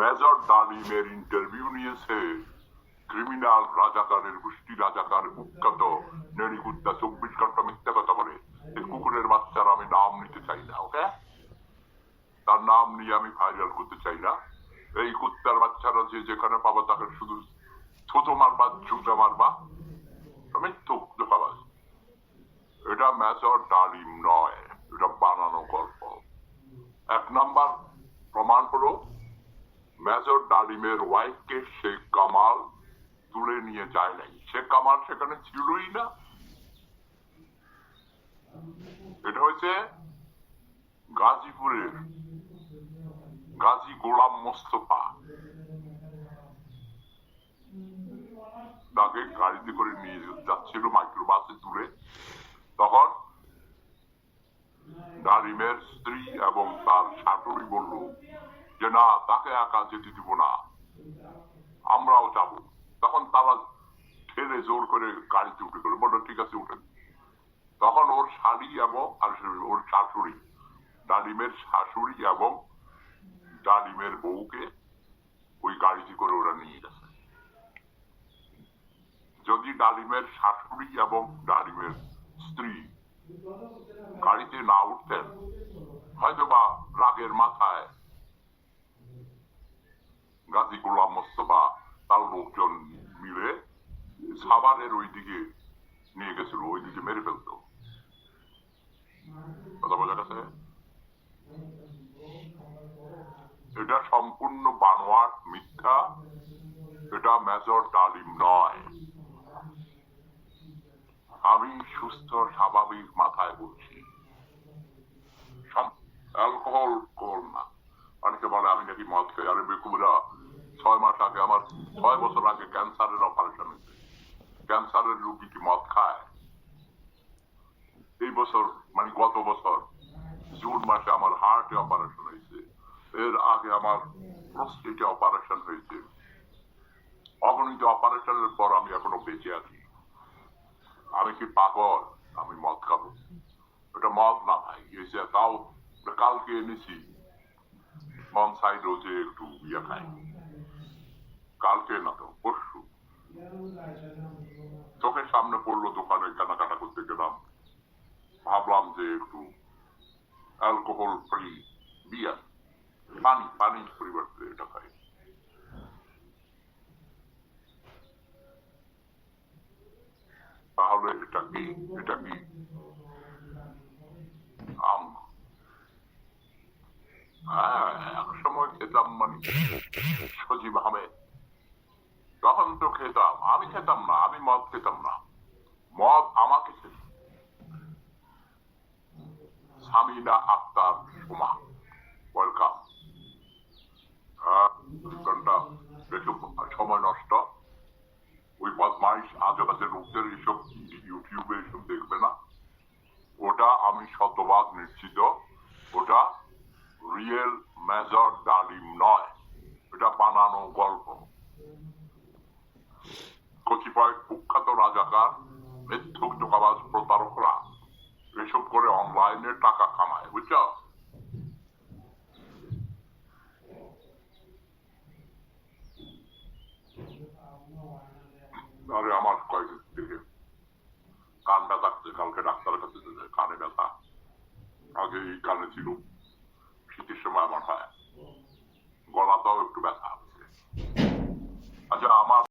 Major ডালিমের interview নিয়েছে criminal রাজাকারের গোষ্ঠী রাজাকার কুখ্যাত নেড়িকুত্তা 24 ঘন্টা মিথ্যা কথা বলে। এই কুকুরের বাচ্চার আমি নাম নিতে চাই না, ওকে? তার নাম নিয়ে আমি ভাইরাল করতে চাই না। এই কুত্তার বাচ্চারা যে যেখানে পাবা তাকে শুধু ছোট মারবা, ঝুঁকা মারবা, মিথ্যুক ধোকাবাজ। এটা মেজর ডালিম নয়, এটা বানানো গল্প। 1 নাম্বার প্রমাণ হলো মেজর ডালিমের ওয়াইফকে শেখ কামাল তুলে নিয়ে যায় নাই। শেখ কামাল সেখানে ছিলই না। এটা হয়েছে গাজীপুরের গাজী গোলাম মোস্তফা, তাকে গাড়িতে করে নিয়ে যাচ্ছিল মাইক্রোবাসে তুলে। তখন ডালিমের স্ত্রী এবং তার শাশুড়ি বলল যে না, তাকে একা যেতে দিব না, আমরাও যাব। তখন তারা ঠেলে জোর করে গাড়িতে উঠে গেল, বললো ঠিক আছে উঠেন। তখন ওর শাড়ি এবং ওর শাশুড়ি, ডালিমের শাশুড়ি এবং ডালিমের বউকে ওই গাড়িতে করে ওরা নিয়ে গেছে। যদি ডালিমের শাশুড়ি এবং ডালিমের স্ত্রী গাড়িতে না উঠতেন, হয়তো বা রাগের মাথায় গাজী গোলাম মোস্তফা তার লোকজন মিলে সাভারের ওই দিকে নিয়ে গেছিল, ওই দিকে মেরে ফেলত। কথা বোঝা গেছে? এটা সম্পূর্ণ বানোয়াট, মিথ্যা। এটা মেজর ডালিম নয়। আমি সুস্থ স্বাভাবিক মাথায় বলছি, অ্যালকোহল না। অনেকে বলে আমি নাকি মদ খাই। আরে বেকুবরা, 6 মাস আগে আমার 6 বছর আগে ক্যান্সারের অপারেশন হয়েছে। ক্যান্সারের রোগী কি মদ খায়? এই বছর মানে গত বছর জুন মাসে আমার হার্টে অপারেশন হয়েছে। এর আগে আমার প্রস্টেটে অপারেশন হয়েছে। অগণিত অপারেশনের পর আমি এখনো বেঁচে আছি। আমি কি পাগল আমি মদ খাবো? এটা মদ না ভাই, এসে তাও কালকে এনেছি মনসাই রোজে একটু ইয়ে খাই। কালকে না তো পরশু চোখের সামনে পড়লো, দোকানে কেনাকাটা করতে গেলাম, ভাবলাম যে একটু অ্যালকোহল ফ্রি বিয়ার, পানির পরিবর্তে এটা খাই। তাহলে এটা কি আম? হ্যাঁ, এক সময় খেতাম মানে সজীব আহমেদ, তখন তো খেতাম। আমি খেতাম না, আমি মদ খেতাম না, মদ আমাকে খেত। সামিনা আক্তার সুমা, ওয়েলকাম। ঘন্টা এসব সময় নষ্ট, ওই বদমাইশ আজেবাজে লোকদের এসব ইউটিউবে এসব দেখবে না। ওটা আমি শতভাগ নিশ্চিত, ওটা রিয়েল মেজর ডালিম নয়, এটা বানানো গল্প। কতিপয় কুখ্যাত রাজাকার, মিথ্যুক ধোঁকাবাজ প্রতারকরা এসব করে অনলাইনে টাকা কামায়, বুঝছ? আরে আমার কয়েক দিকে কান ব্যথা, কালকে ডাক্তারের কাছে কানে ব্যথা। আগে এই কানে ছিল, শীতের সময় আমার হয়, গলাটাও একটু ব্যথা। আচ্ছা, আমার